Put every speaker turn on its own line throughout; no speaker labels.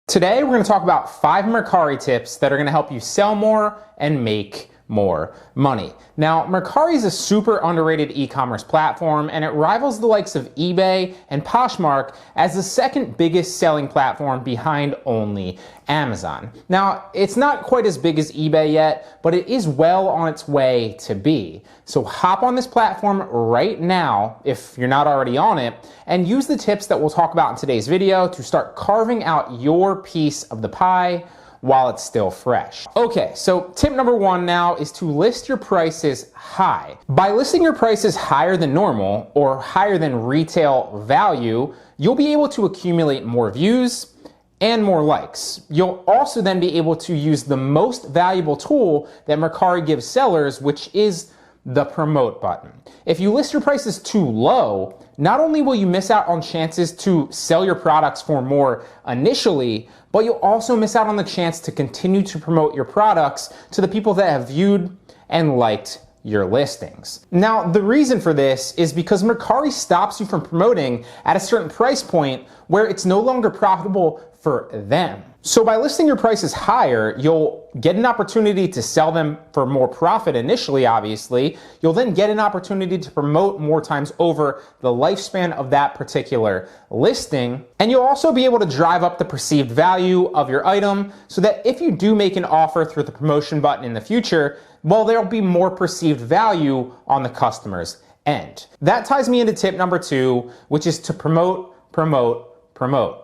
Today, we're going to talk about 5 Mercari tips that are going to help you sell more and make more money. Now, Mercari is a super underrated e-commerce platform, and it rivals the likes of eBay and Poshmark as the second biggest selling platform behind only Amazon. Now, it's not quite as big as eBay yet, but it is well on its way to be. So hop on this platform right now, if you're not already on it, and use the tips that we'll talk about in today's video to start carving out your piece of the pie while it's still fresh. Okay, so tip number 1 now is to list your prices high. By listing your prices higher than normal or higher than retail value, you'll be able to accumulate more views and more likes. You'll also then be able to use the most valuable tool that Mercari gives sellers, which is the promote button. If you list your prices too low, not only will you miss out on chances to sell your products for more initially, but you'll also miss out on the chance to continue to promote your products to the people that have viewed and liked your listings. Now, the reason for this is because Mercari stops you from promoting at a certain price point where it's no longer profitable for them. So by listing your prices higher, you'll get an opportunity to sell them for more profit initially, obviously. You'll then get an opportunity to promote more times over the lifespan of that particular listing. And you'll also be able to drive up the perceived value of your item so that if you do make an offer through the promotion button in the future, well, there'll be more perceived value on the customer's end. That ties me into tip number 2, which is to promote.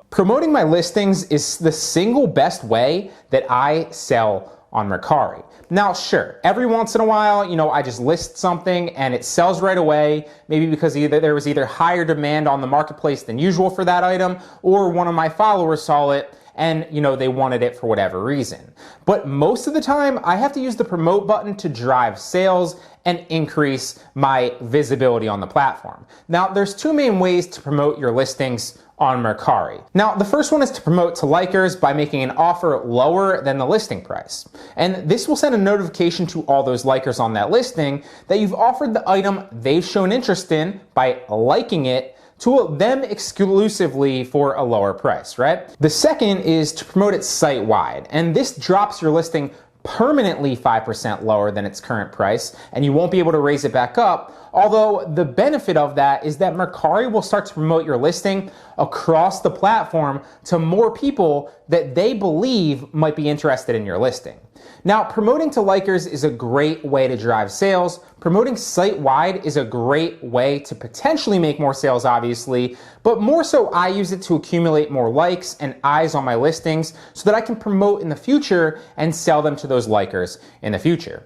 Promoting my listings is the single best way that I sell on Mercari. Now, sure, every once in a while, I just list something and it sells right away, maybe because there was either higher demand on the marketplace than usual for that item, or one of my followers saw it and they wanted it for whatever reason. But most of the time, I have to use the promote button to drive sales and increase my visibility on the platform. Now, there's 2 main ways to promote your listings on Mercari. Now, the first one is to promote to likers by making an offer lower than the listing price. And this will send a notification to all those likers on that listing that you've offered the item they've shown interest in by liking it to them exclusively for a lower price, right? The second is to promote it site-wide, and this drops your listing permanently 5% lower than its current price, and you won't be able to raise it back up. Although the benefit of that is that Mercari will start to promote your listing across the platform to more people that they believe might be interested in your listing. Now, promoting to likers is a great way to drive sales. Promoting site-wide is a great way to potentially make more sales, obviously, but more so I use it to accumulate more likes and eyes on my listings so that I can promote in the future and sell them to those likers in the future.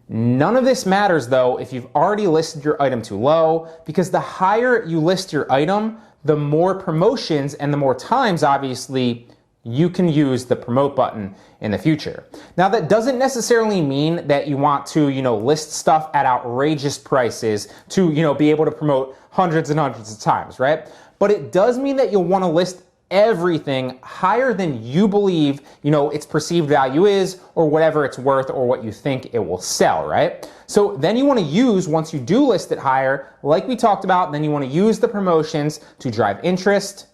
None of this matters though if you've already listed your item too low, because the higher you list your item, the more promotions and the more times, obviously, you can use the promote button in the future. Now, that doesn't necessarily mean that you want to, list stuff at outrageous prices to, be able to promote hundreds and hundreds of times, right? But it does mean that you'll want to list everything higher than you believe, its perceived value is, or whatever it's worth, or what you think it will sell, right? So then you want to use, once you do list it higher, like we talked about, then you want to use the promotions to drive interest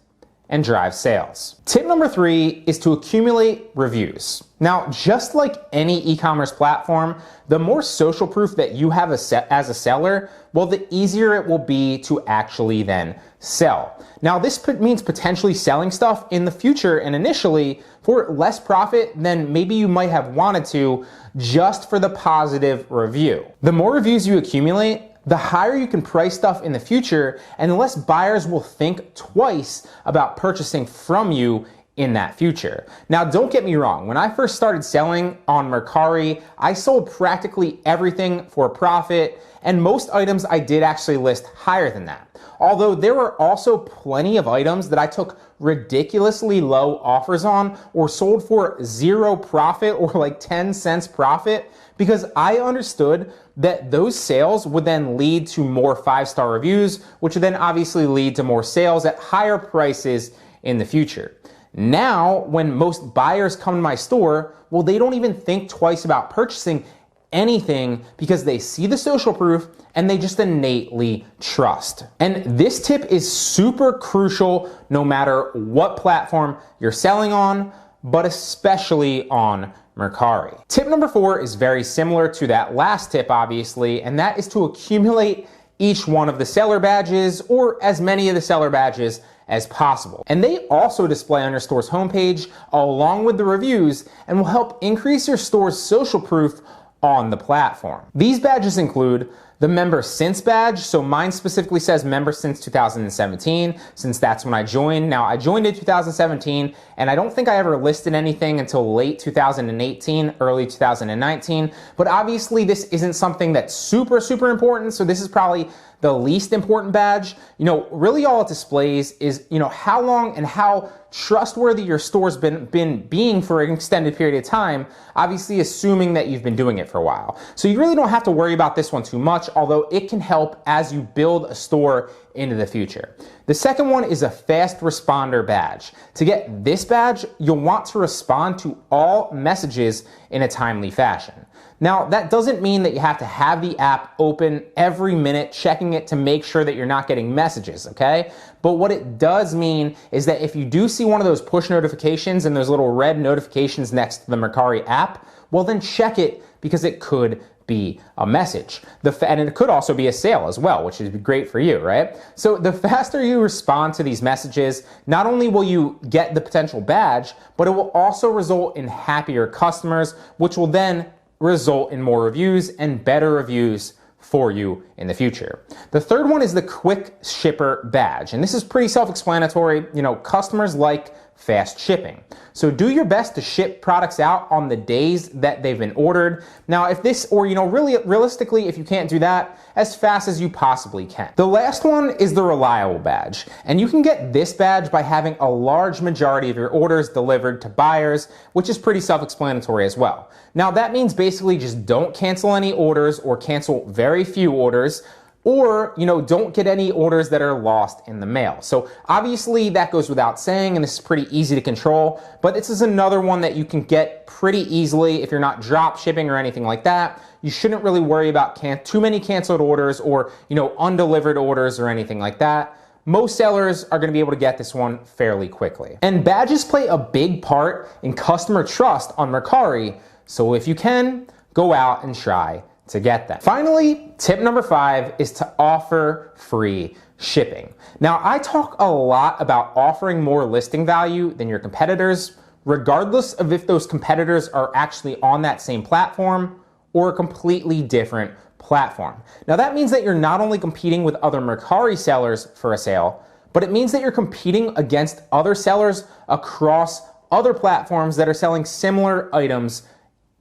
and drive sales. Tip number 3 is to accumulate reviews. Now, just like any e-commerce platform, the more social proof that you have as a seller, well, the easier it will be to actually then sell. Now, this means potentially selling stuff in the future and initially for less profit than maybe you might have wanted to, just for the positive review. The more reviews you accumulate, the higher you can price stuff in the future, and the less buyers will think twice about purchasing from you in that future. Now, don't get me wrong. When I first started selling on Mercari, I sold practically everything for a profit, and most items I did actually list higher than that. Although there were also plenty of items that I took ridiculously low offers on or sold for 0 profit or like 10 cents profit, because I understood that those sales would then lead to more 5-star reviews, which would then obviously lead to more sales at higher prices in the future. Now, when most buyers come to my store, well, they don't even think twice about purchasing anything because they see the social proof and they just innately trust. And this tip is super crucial no matter what platform you're selling on, but especially on Mercari. Tip number 4 is very similar to that last tip, obviously, and that is to accumulate each one of the seller badges, or as many of the seller badges as possible. And they also display on your store's homepage along with the reviews and will help increase your store's social proof on the platform. These badges include the member since badge. So mine specifically says member since 2017, since that's when I joined. Now I joined in 2017 and I don't think I ever listed anything until late 2018, early 2019. But obviously this isn't something that's super important. So this is probably the least important badge. Really all it displays is, how long and how trustworthy your store's been being for an extended period of time, obviously assuming that you've been doing it for a while. So you really don't have to worry about this one too much, although it can help as you build a store into the future. The second one is a fast responder badge. To get this badge, you'll want to respond to all messages in a timely fashion. Now, that doesn't mean that you have to have the app open every minute, checking it to make sure that you're not getting messages, okay? But what it does mean is that if you do see one of those push notifications and those little red notifications next to the Mercari app, well then check it, because it could be a message. And it could also be a sale as well, which would be great for you, right? So the faster you respond to these messages, not only will you get the potential badge, but it will also result in happier customers, which will then result in more reviews and better reviews for you in the future. The third one is the quick shipper badge. And this is pretty self-explanatory. Customers like fast shipping. So do your best to ship products out on the days that they've been ordered. Now, if this, or really realistically, if you can't do that, as fast as you possibly can. The last one is the reliable badge. And you can get this badge by having a large majority of your orders delivered to buyers, which is pretty self-explanatory as well. Now, that means basically just don't cancel any orders or cancel very few orders, or, don't get any orders that are lost in the mail. So obviously that goes without saying, and this is pretty easy to control, but this is another one that you can get pretty easily if you're not drop shipping or anything like that. You shouldn't really worry about too many canceled orders or, undelivered orders or anything like that. Most sellers are going to be able to get this one fairly quickly. And badges play a big part in customer trust on Mercari, so if you can, go out and try to get them. Finally, tip number 5 is to offer free shipping. Now, I talk a lot about offering more listing value than your competitors, regardless of if those competitors are actually on that same platform or a completely different platform. Now, that means that you're not only competing with other Mercari sellers for a sale, but it means that you're competing against other sellers across other platforms that are selling similar items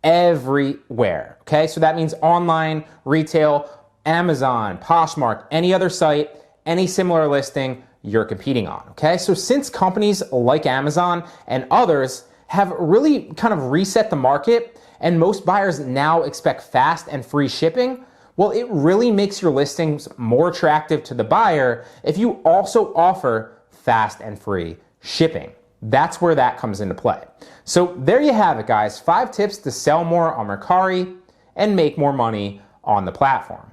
everywhere, okay? So that means online, retail, Amazon, Poshmark, any other site, any similar listing you're competing on, okay? So since companies like Amazon and others have really kind of reset the market and most buyers now expect fast and free shipping, well, it really makes your listings more attractive to the buyer if you also offer fast and free shipping. That's where that comes into play. So there you have it, guys. 5 tips to sell more on Mercari and make more money on the platform.